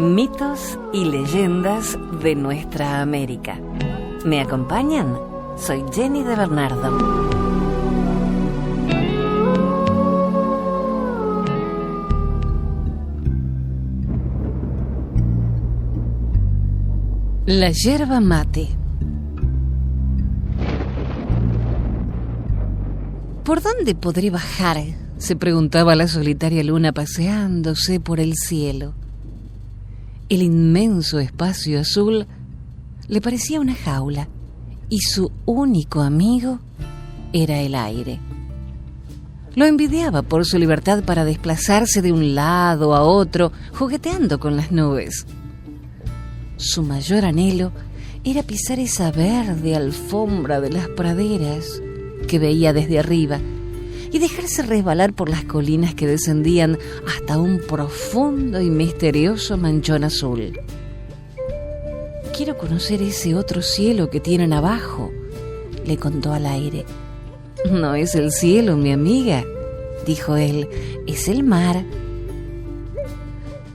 Mitos y leyendas de nuestra América. ¿Me acompañan? Soy Jenny de Bernardo. La yerba mate. ¿Por dónde podré bajar?, se preguntaba la solitaria luna paseándose por el cielo. El inmenso espacio azul le parecía una jaula y su único amigo era el aire. Lo envidiaba por su libertad para desplazarse de un lado a otro, jugueteando con las nubes. Su mayor anhelo era pisar esa verde alfombra de las praderas que veía desde arriba y dejarse resbalar por las colinas que descendían hasta un profundo y misterioso manchón azul. «Quiero conocer ese otro cielo que tienen abajo», le contó al aire. «No es el cielo, mi amiga», dijo él, «es el mar».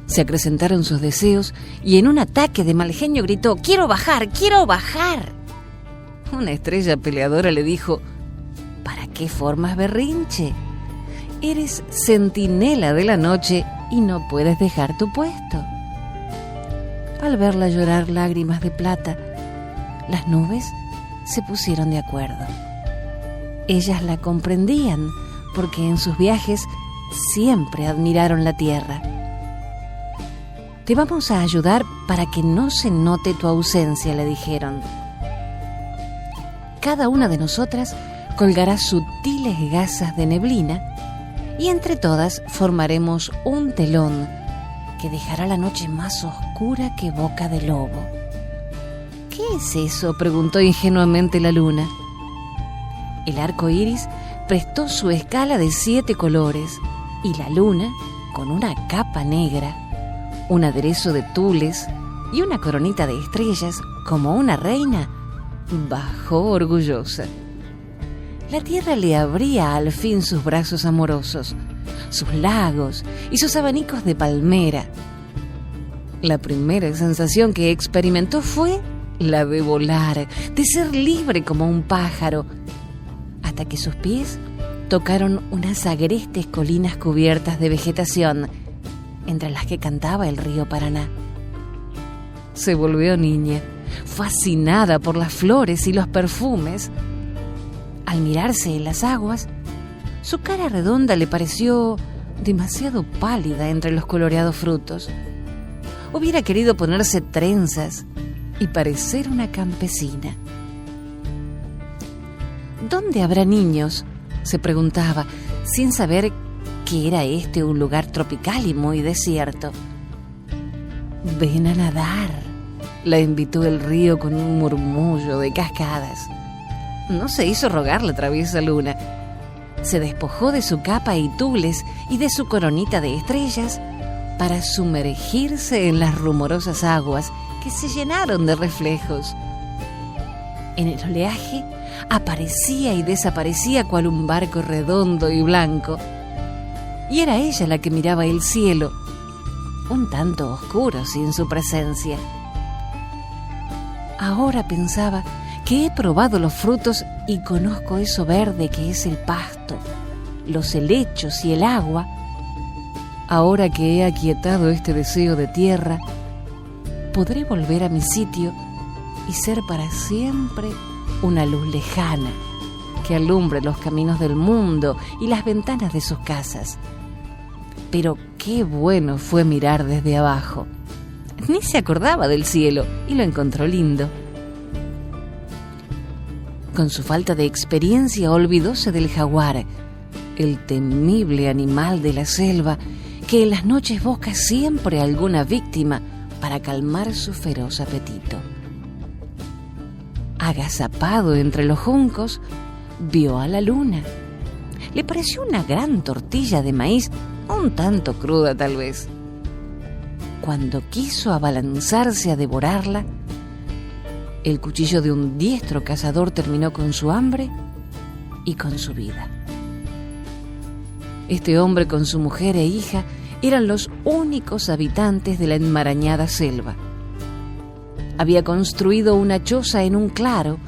Se acrecentaron sus deseos y en un ataque de mal genio gritó: «¡Quiero bajar! ¡Quiero bajar!». Una estrella peleadora le dijo: «¿Para qué formas berrinche? Eres centinela de la noche y no puedes dejar tu puesto». Al verla llorar lágrimas de plata, las nubes se pusieron de acuerdo. Ellas la comprendían porque en sus viajes siempre admiraron la tierra. «Te vamos a ayudar para que no se note tu ausencia», le dijeron. «Cada una de nosotras colgará sutiles gasas de neblina y entre todas formaremos un telón que dejará la noche más oscura que boca de lobo». «¿Qué es eso?», preguntó ingenuamente la luna. El arco iris prestó su escala de 7 colores y la luna, con una capa negra, un aderezo de tules y una coronita de estrellas como una reina, bajó orgullosa. La tierra le abría al fin sus brazos amorosos, sus lagos y sus abanicos de palmera. La primera sensación que experimentó fue la de volar, de ser libre como un pájaro, hasta que sus pies tocaron unas agrestes colinas cubiertas de vegetación, entre las que cantaba el río Paraná. Se volvió niña, fascinada por las flores y los perfumes. Al mirarse en las aguas, su cara redonda le pareció demasiado pálida entre los coloreados frutos. Hubiera querido ponerse trenzas y parecer una campesina. «¿Dónde habrá niños?», se preguntaba, sin saber que era este un lugar tropical y muy desierto. «Ven a nadar», la invitó el río con un murmullo de cascadas. No se hizo rogar la traviesa luna. Se despojó de su capa y tules y de su coronita de estrellas para sumergirse en las rumorosas aguas que se llenaron de reflejos. En el oleaje aparecía y desaparecía cual un barco redondo y blanco, y era ella la que miraba el cielo, un tanto oscuro sin su presencia. Ahora pensaba que he probado los frutos y conozco eso verde que es el pasto, los helechos y el agua. Ahora que he aquietado este deseo de tierra, podré volver a mi sitio y ser para siempre una luz lejana que alumbre los caminos del mundo y las ventanas de sus casas. Pero qué bueno fue mirar desde abajo. Ni se acordaba del cielo y lo encontró lindo. Con su falta de experiencia olvidóse del jaguar, el temible animal de la selva que en las noches busca siempre alguna víctima para calmar su feroz apetito. Agazapado entre los juncos, vio a la luna. Le pareció una gran tortilla de maíz, un tanto cruda tal vez. Cuando quiso abalanzarse a devorarla, el cuchillo de un diestro cazador terminó con su hambre y con su vida. Este hombre con su mujer e hija eran los únicos habitantes de la enmarañada selva. Había construido una choza en un claro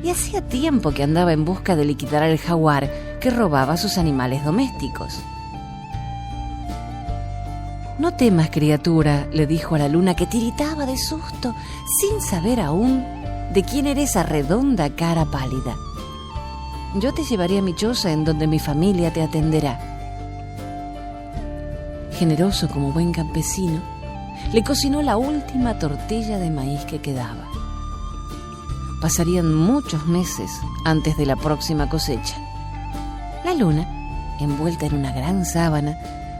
y hacía tiempo que andaba en busca de liquidar al jaguar que robaba sus animales domésticos. «No temas, criatura», le dijo a la luna, que tiritaba de susto, sin saber aún de quién era esa redonda cara pálida. «Yo te llevaré a mi choza en donde mi familia te atenderá». Generoso como buen campesino, le cocinó la última tortilla de maíz que quedaba. Pasarían muchos meses antes de la próxima cosecha. La luna, envuelta en una gran sábana,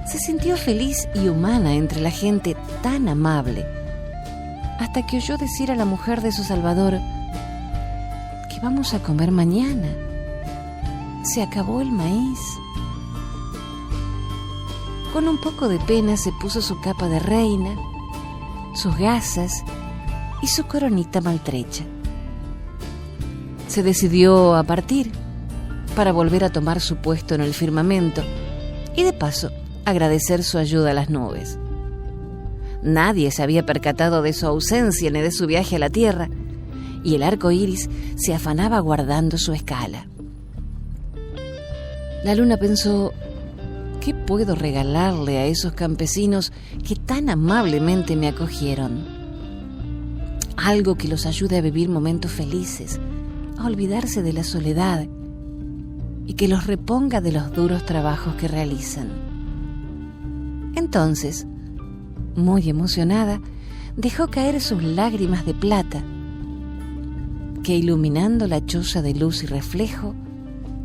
se sintió feliz y humana entre la gente tan amable, hasta que oyó decir a la mujer de su salvador: «¿Qué vamos a comer mañana? Se acabó el maíz». Con un poco de pena se puso su capa de reina, sus gasas y su coronita maltrecha. Se decidió a partir para volver a tomar su puesto en el firmamento y de paso agradecer su ayuda a las nubes. Nadie se había percatado de su ausencia ni de su viaje a la tierra, y el arco iris se afanaba guardando su escala. La luna pensó: ¿qué puedo regalarle a esos campesinos que tan amablemente me acogieron? Algo que los ayude a vivir momentos felices, a olvidarse de la soledad y que los reponga de los duros trabajos que realizan. Entonces, muy emocionada, dejó caer sus lágrimas de plata, que iluminando la choza de luz y reflejo,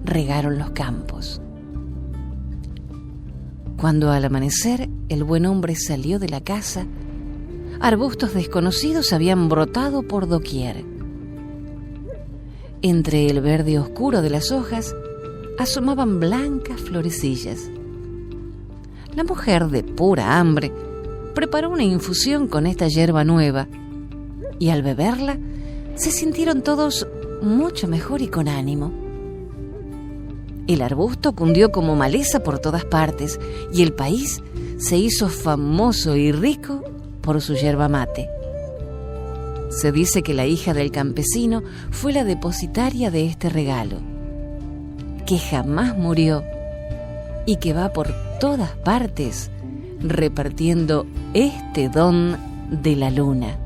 regaron los campos. Cuando al amanecer el buen hombre salió de la casa, arbustos desconocidos habían brotado por doquier. Entre el verde oscuro de las hojas asomaban blancas florecillas. La mujer, de pura hambre, preparó una infusión con esta hierba nueva y al beberla se sintieron todos mucho mejor y con ánimo. El arbusto cundió como maleza por todas partes y el país se hizo famoso y rico por su yerba mate. Se dice que la hija del campesino fue la depositaria de este regalo, que jamás murió y que va por todas partes repartiendo este don de la luna.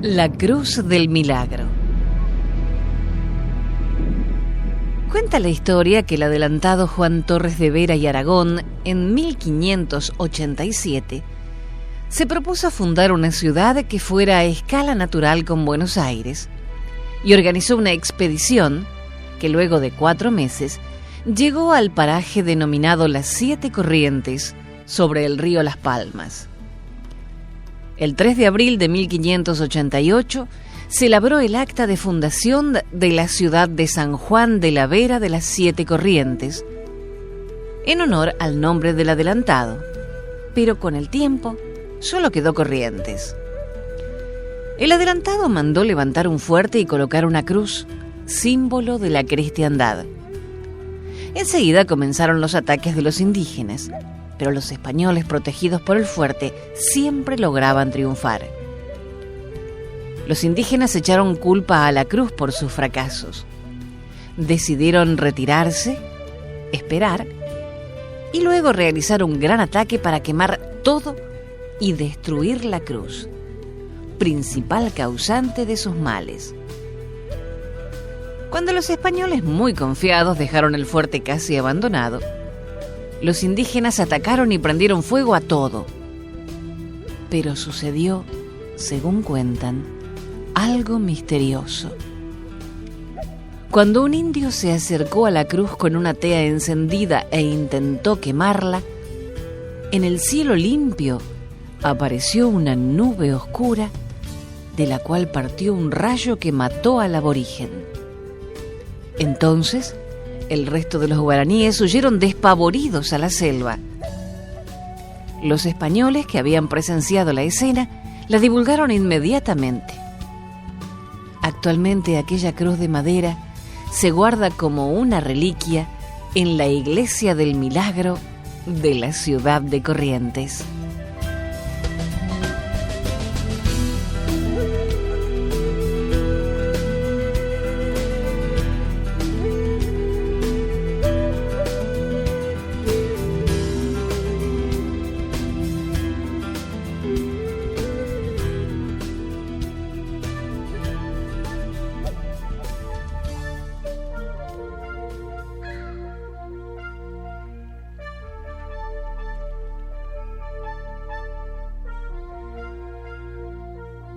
La Cruz del Milagro. Cuenta la historia que el adelantado Juan Torres de Vera y Aragón, en 1587, se propuso fundar una ciudad que fuera a escala natural con Buenos Aires y organizó una expedición que luego de 4 meses llegó al paraje denominado Las Siete Corrientes, sobre el río Las Palmas. El 3 de abril de 1588 se elaboró el acta de fundación de la ciudad de San Juan de la Vera de las Siete Corrientes, en honor al nombre del adelantado, pero con el tiempo solo quedó Corrientes. El adelantado mandó levantar un fuerte y colocar una cruz, símbolo de la cristiandad. Enseguida comenzaron los ataques de los indígenas, pero los españoles, protegidos por el fuerte, siempre lograban triunfar. Los indígenas echaron culpa a la cruz por sus fracasos. Decidieron retirarse, esperar y luego realizar un gran ataque para quemar todo y destruir la cruz, principal causante de sus males. Cuando los españoles, muy confiados, dejaron el fuerte casi abandonado, los indígenas atacaron y prendieron fuego a todo. Pero sucedió, según cuentan, algo misterioso. Cuando un indio se acercó a la cruz con una tea encendida e intentó quemarla, en el cielo limpio apareció una nube oscura de la cual partió un rayo que mató al aborigen. Entonces, el resto de los guaraníes huyeron despavoridos a la selva. Los españoles que habían presenciado la escena la divulgaron inmediatamente. Actualmente aquella cruz de madera se guarda como una reliquia en la Iglesia del Milagro de la ciudad de Corrientes.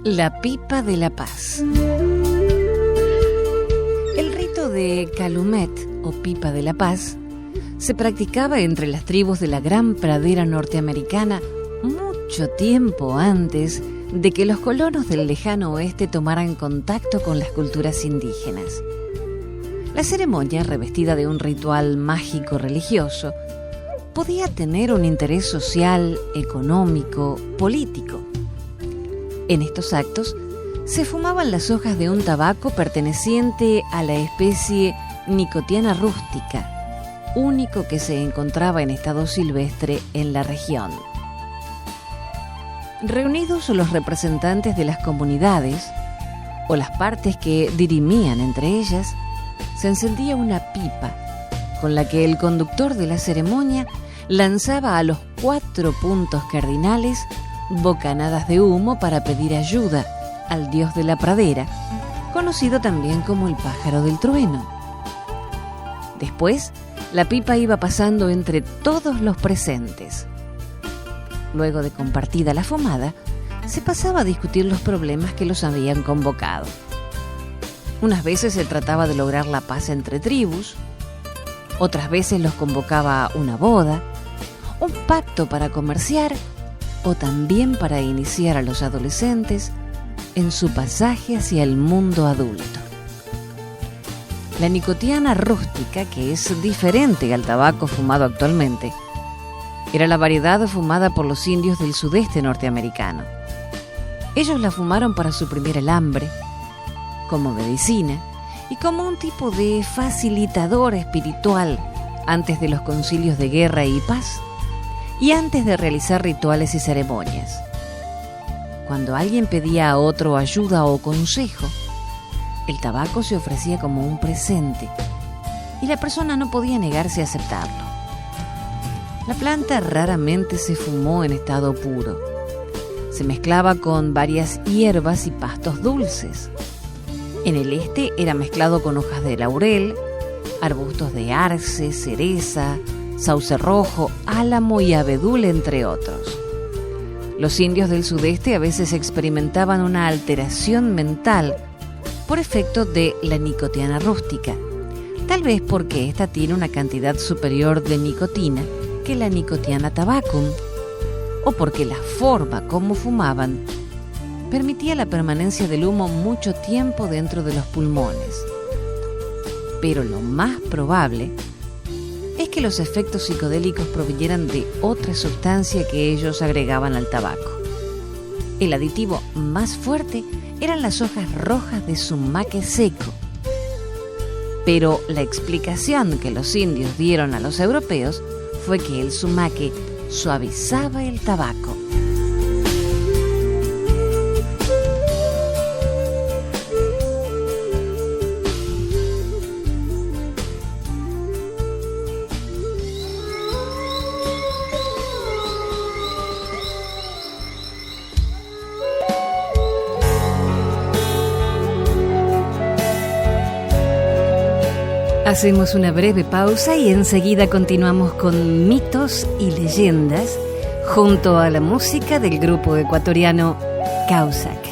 La pipa de la paz. El rito de Calumet, o pipa de la paz, se practicaba entre las tribus de la gran pradera norteamericana mucho tiempo antes de que los colonos del lejano oeste tomaran contacto con las culturas indígenas. La ceremonia, revestida de un ritual mágico religioso, podía tener un interés social, económico, político. En estos actos se fumaban las hojas de un tabaco perteneciente a la especie Nicotiana rústica, único que se encontraba en estado silvestre en la región. Reunidos los representantes de las comunidades o las partes que dirimían entre ellas, se encendía una pipa con la que el conductor de la ceremonia lanzaba a los 4 puntos cardinales bocanadas de humo para pedir ayuda al dios de la pradera, conocido también como el pájaro del trueno. Después, la pipa iba pasando entre todos los presentes. Luego de compartida la fumada, se pasaba a discutir los problemas que los habían convocado. Unas veces se trataba de lograr la paz entre tribus, otras veces los convocaba a una boda, un pacto para comerciar o también para iniciar a los adolescentes en su pasaje hacia el mundo adulto. La nicotiana rústica, que es diferente al tabaco fumado actualmente, era la variedad fumada por los indios del sudeste norteamericano. Ellos la fumaron para suprimir el hambre, como medicina y como un tipo de facilitador espiritual antes de los concilios de guerra y paz y antes de realizar rituales y ceremonias. Cuando alguien pedía a otro ayuda o consejo, el tabaco se ofrecía como un presente y la persona no podía negarse a aceptarlo. La planta raramente se fumó en estado puro. Se mezclaba con varias hierbas y pastos dulces. En el este era mezclado con hojas de laurel, arbustos de arce, cereza, sauce rojo, álamo y abedul, entre otros. Los indios del sudeste a veces experimentaban una alteración mental por efecto de la nicotiana rústica, tal vez porque ésta tiene una cantidad superior de nicotina que la nicotiana tabacum, o porque la forma como fumaban permitía la permanencia del humo mucho tiempo dentro de los pulmones. Pero lo más probable es que los efectos psicodélicos provinieran de otra sustancia que ellos agregaban al tabaco. El aditivo más fuerte eran las hojas rojas de sumaque seco. Pero la explicación que los indios dieron a los europeos fue que el sumaque suavizaba el tabaco. Hacemos una breve pausa y enseguida continuamos con mitos y leyendas junto a la música del grupo ecuatoriano Causac.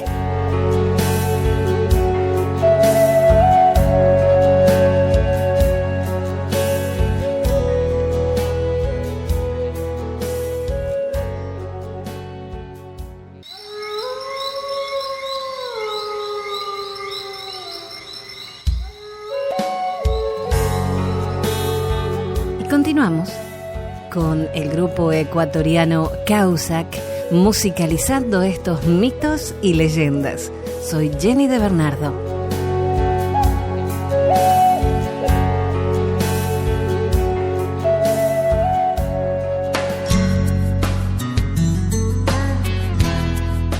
continuamos con el grupo ecuatoriano Causac, musicalizando estos mitos y leyendas. Soy Jenny de Bernardo.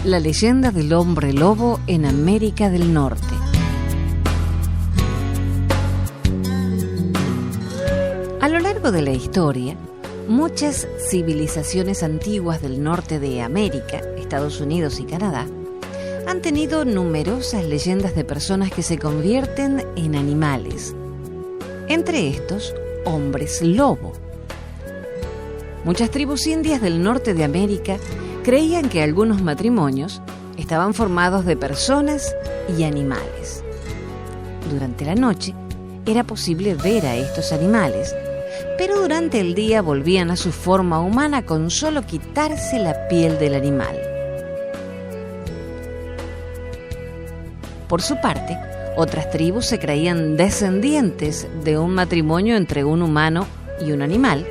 La leyenda del hombre lobo en América del Norte. A lo largo de la historia, muchas civilizaciones antiguas del norte de América, Estados Unidos y Canadá, han tenido numerosas leyendas de personas que se convierten en animales. Entre estos, hombres lobo. Muchas tribus indias del norte de América creían que algunos matrimonios estaban formados de personas y animales. Durante la noche era posible ver a estos animales, pero durante el día volvían a su forma humana con solo quitarse la piel del animal. Por su parte, otras tribus se creían descendientes de un matrimonio entre un humano y un animal,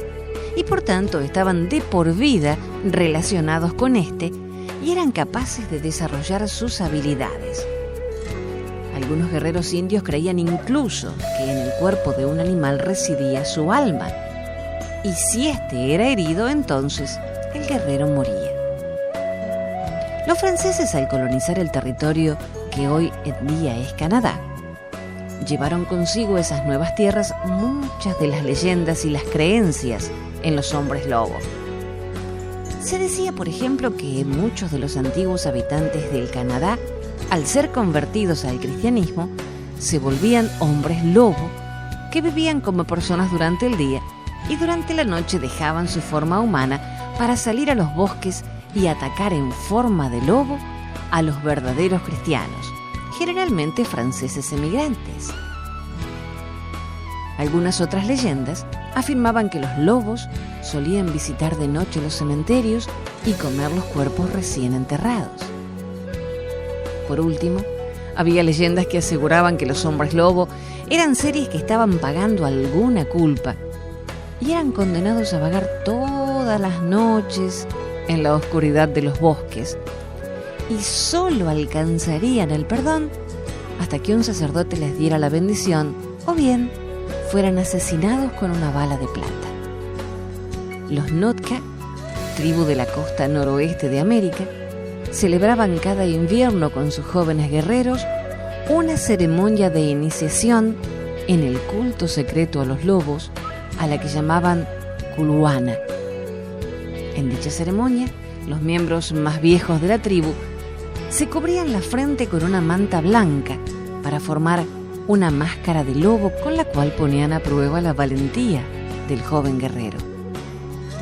y por tanto estaban de por vida relacionados con este y eran capaces de desarrollar sus habilidades. Algunos guerreros indios creían incluso que en el cuerpo de un animal residía su alma, y si éste era herido, entonces el guerrero moría. Los franceses, al colonizar el territorio que hoy en día es Canadá, llevaron consigo esas nuevas tierras muchas de las leyendas y las creencias en los hombres lobo. Se decía, por ejemplo, que muchos de los antiguos habitantes del Canadá, al ser convertidos al cristianismo, se volvían hombres lobo que vivían como personas durante el día y durante la noche dejaban su forma humana para salir a los bosques y atacar en forma de lobo a los verdaderos cristianos, generalmente franceses emigrantes. Algunas otras leyendas afirmaban que los lobos solían visitar de noche los cementerios y comer los cuerpos recién enterrados. Por último, había leyendas que aseguraban que los hombres lobo eran seres que estaban pagando alguna culpa y eran condenados a vagar todas las noches en la oscuridad de los bosques y solo alcanzarían el perdón hasta que un sacerdote les diera la bendición o bien fueran asesinados con una bala de plata. Los Nootka, tribu de la costa noroeste de América, celebraban cada invierno con sus jóvenes guerreros una ceremonia de iniciación en el culto secreto a los lobos, a la que llamaban Kuluana. En dicha ceremonia, los miembros más viejos de la tribu se cubrían la frente con una manta blanca para formar una máscara de lobo con la cual ponían a prueba la valentía del joven guerrero.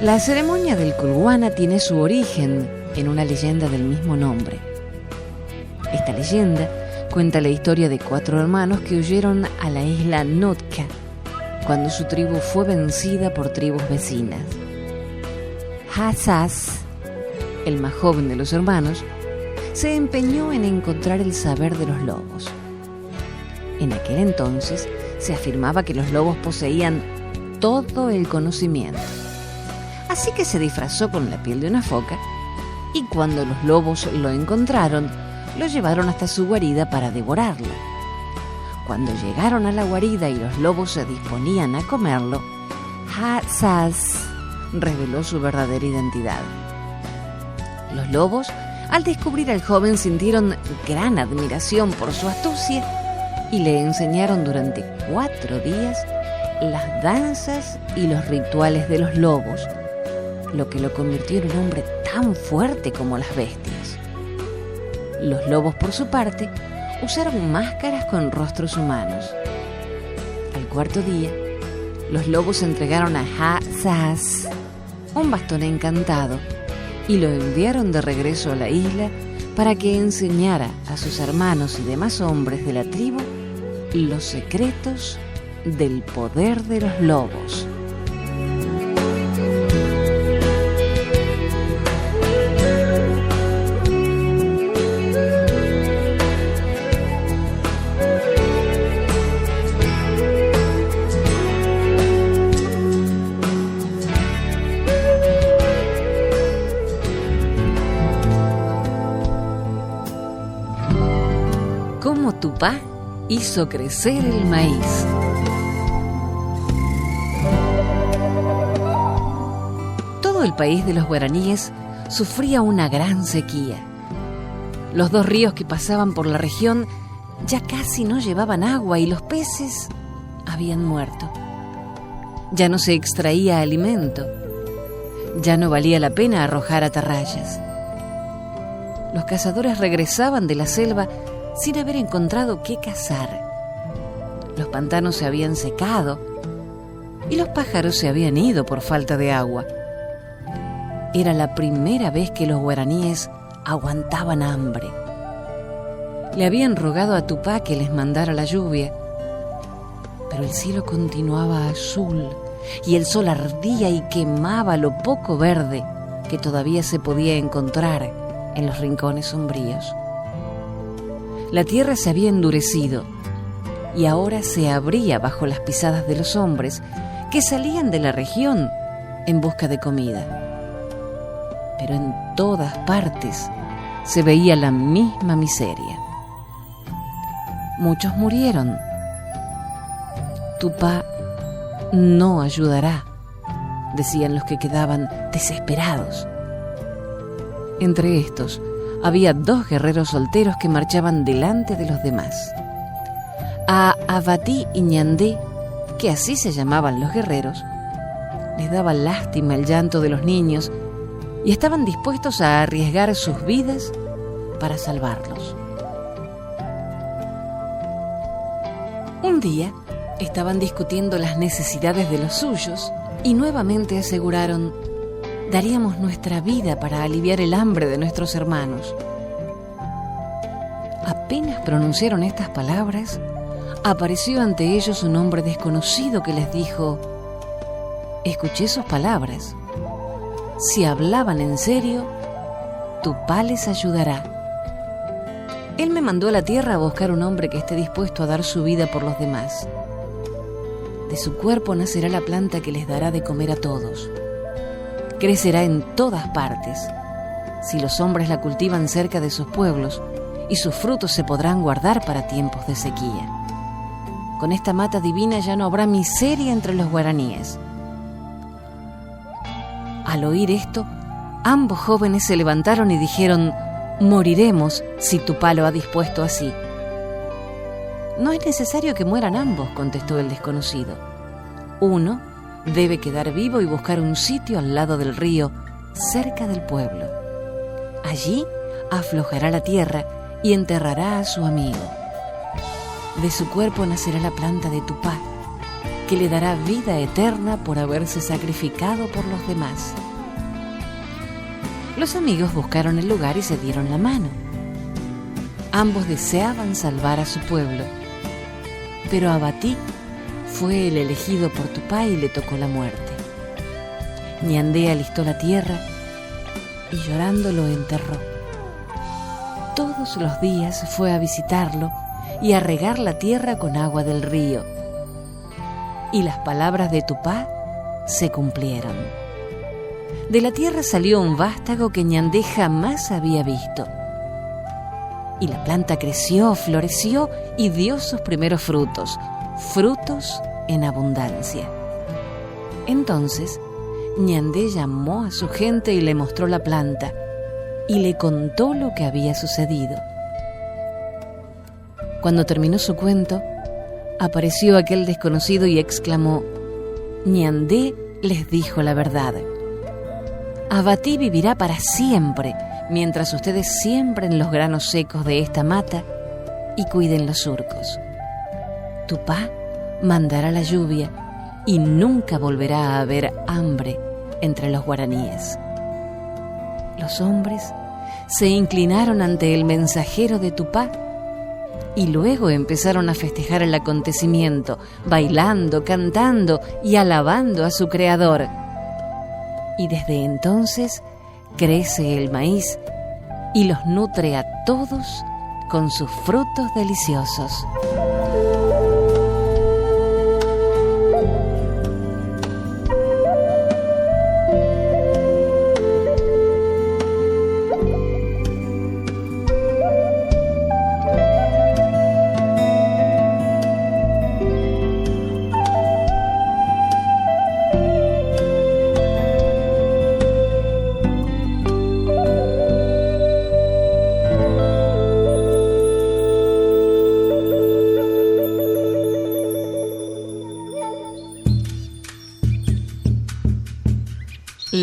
La ceremonia del Kuluana tiene su origen en una leyenda del mismo nombre. Esta leyenda cuenta la historia de 4 hermanos que huyeron a la isla Nootka cuando su tribu fue vencida por tribus vecinas. Hassas, el más joven de los hermanos, se empeñó en encontrar el saber de los lobos. En aquel entonces se afirmaba que los lobos poseían todo el conocimiento. Así que se disfrazó con la piel de una foca y cuando los lobos lo encontraron, lo llevaron hasta su guarida para devorarlo. Cuando llegaron a la guarida y los lobos se disponían a comerlo, Hassas reveló su verdadera identidad. Los lobos, al descubrir al joven, sintieron gran admiración por su astucia y le enseñaron durante 4 días las danzas y los rituales de los lobos, lo que lo convirtió en un hombre tan fuerte como las bestias. Los lobos, por su parte, usaron máscaras con rostros humanos. Al 4.º día, los lobos entregaron a Hassas un bastón encantado y lo enviaron de regreso a la isla para que enseñara a sus hermanos y demás hombres de la tribu los secretos del poder de los lobos. Tupá hizo crecer el maíz. Todo el país de los guaraníes sufría una gran sequía. Los 2 ríos que pasaban por la región ya casi no llevaban agua y los peces habían muerto. Ya no se extraía alimento. Ya no valía la pena arrojar atarrayas. Los cazadores regresaban de la selva sin haber encontrado qué cazar. Los pantanos se habían secado y los pájaros se habían ido por falta de agua. Era la primera vez que los guaraníes aguantaban hambre. Le habían rogado a Tupá que les mandara la lluvia, pero el cielo continuaba azul y el sol ardía y quemaba lo poco verde que todavía se podía encontrar en los rincones sombríos. La tierra se había endurecido y ahora se abría bajo las pisadas de los hombres que salían de la región en busca de comida. Pero en todas partes se veía la misma miseria. Muchos murieron. Tupá no ayudará, decían los que quedaban desesperados. Entre estos había 2 guerreros solteros que marchaban delante de los demás. A Abatí y Ñandé, que así se llamaban los guerreros, les daba lástima el llanto de los niños y estaban dispuestos a arriesgar sus vidas para salvarlos. Un día estaban discutiendo las necesidades de los suyos y nuevamente aseguraron: daríamos nuestra vida para aliviar el hambre de nuestros hermanos. Apenas pronunciaron estas palabras, apareció ante ellos un hombre desconocido que les dijo: escuché sus palabras. Si hablaban en serio, Tupá les ayudará. Él me mandó a la tierra a buscar un hombre que esté dispuesto a dar su vida por los demás. De su cuerpo nacerá la planta que les dará de comer a todos. Crecerá en todas partes, si los hombres la cultivan cerca de sus pueblos, y sus frutos se podrán guardar para tiempos de sequía. Con esta mata divina ya no habrá miseria entre los guaraníes. Al oír esto, ambos jóvenes se levantaron y dijeron: moriremos si Tupá lo ha dispuesto así. No es necesario que mueran ambos, contestó el desconocido. Uno debe quedar vivo y buscar un sitio al lado del río, cerca del pueblo. Allí aflojará la tierra y enterrará a su amigo. De su cuerpo nacerá la planta de Tupá, que le dará vida eterna por haberse sacrificado por los demás. Los amigos buscaron el lugar y se dieron la mano. Ambos deseaban salvar a su pueblo, pero Abatí fue el elegido por Tupá y le tocó la muerte. Ñandé alistó la tierra y llorando lo enterró. Todos los días fue a visitarlo y a regar la tierra con agua del río. Y las palabras de Tupá se cumplieron. De la tierra salió un vástago que Ñandé jamás había visto. Y la planta creció, floreció y dio sus primeros frutos, frutos en abundancia. Entonces, Ñandé llamó a su gente y le mostró la planta y le contó lo que había sucedido. Cuando terminó su cuento, apareció aquel desconocido y exclamó: Ñandé les dijo la verdad. Abatí vivirá para siempre, mientras ustedes siembren los granos secos de esta mata y cuiden los surcos. Tupá mandará la lluvia y nunca volverá a haber hambre entre los guaraníes. Los hombres se inclinaron ante el mensajero de Tupá y luego empezaron a festejar el acontecimiento, bailando, cantando y alabando a su creador. Y desde entonces crece el maíz y los nutre a todos con sus frutos deliciosos.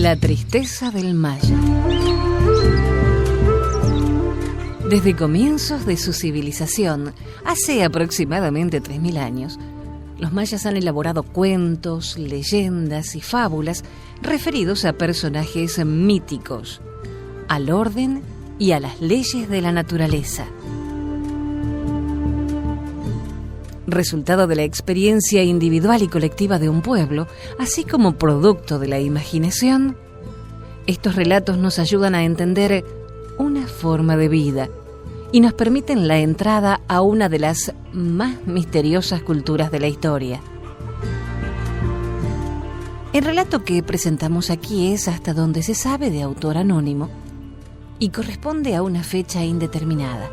La tristeza del maya. Desde comienzos de su civilización, hace aproximadamente 3000 años, los mayas han elaborado cuentos, leyendas y fábulas referidos a personajes míticos, al orden y a las leyes de la naturaleza. Resultado de la experiencia individual y colectiva de un pueblo, así como producto de la imaginación, estos relatos nos ayudan a entender una forma de vida y nos permiten la entrada a una de las más misteriosas culturas de la historia. El relato que presentamos aquí es, hasta donde se sabe, de autor anónimo y corresponde a una fecha indeterminada.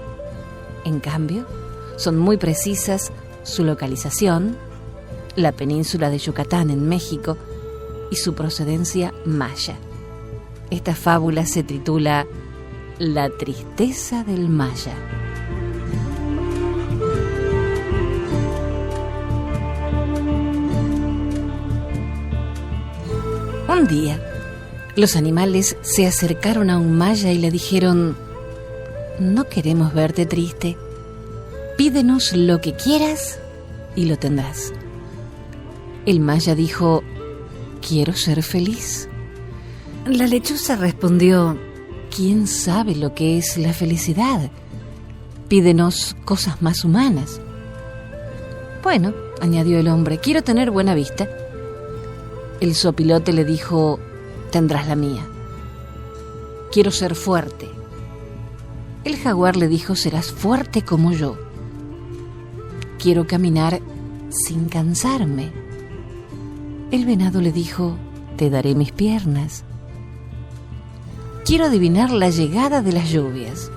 En cambio, son muy precisas su localización, la península de Yucatán en México, y su procedencia maya. Esta fábula se titula La tristeza del maya. Un día, los animales se acercaron a un maya y le dijeron: «No queremos verte triste. Pídenos lo que quieras y lo tendrás». El maya dijo: «Quiero ser feliz». La lechuza respondió: «¿Quién sabe lo que es la felicidad? Pídenos cosas más humanas». «Bueno», añadió el hombre, «quiero tener buena vista». El zopilote le dijo: «Tendrás la mía». «Quiero ser fuerte». El jaguar le dijo: «Serás fuerte como yo». «Quiero caminar sin cansarme». El venado le dijo: «Te daré mis piernas». «Quiero adivinar la llegada de las lluvias».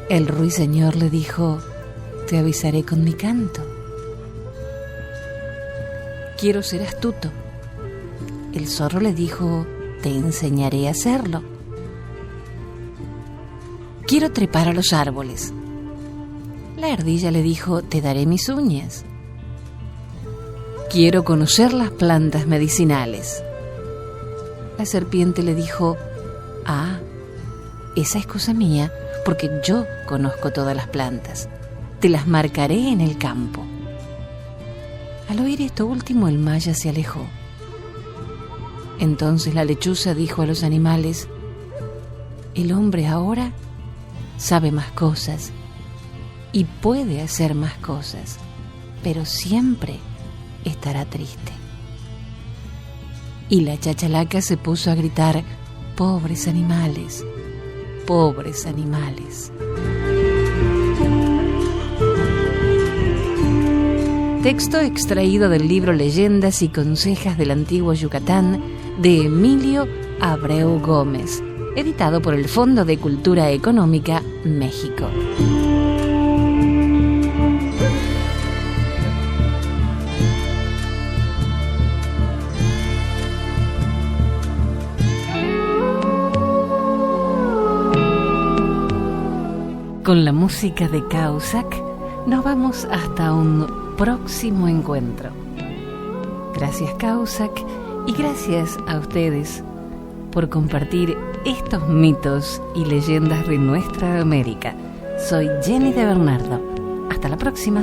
El ruiseñor le dijo: «Te avisaré con mi canto». «Quiero ser astuto». El zorro le dijo: «Te enseñaré a hacerlo». «Quiero trepar a los árboles». La ardilla le dijo: «Te daré mis uñas». «Quiero conocer las plantas medicinales». La serpiente le dijo: «Ah, esa es cosa mía, porque yo conozco todas las plantas. Te las marcaré en el campo». Al oír esto último, el maya se alejó. Entonces la lechuza dijo a los animales: «El hombre ahora sabe más cosas y puede hacer más cosas, pero siempre estará triste». Y la chachalaca se puso a gritar: «¡Pobres animales! ¡Pobres animales!». Texto extraído del libro Leyendas y Consejas del Antiguo Yucatán de Emilio Abreu Gómez, editado por el Fondo de Cultura Económica, México. Con la música de Causac nos vamos hasta un próximo encuentro. Gracias, Causac, y gracias a ustedes por compartir estos mitos y leyendas de nuestra América. Soy Jenny de Bernardo. Hasta la próxima.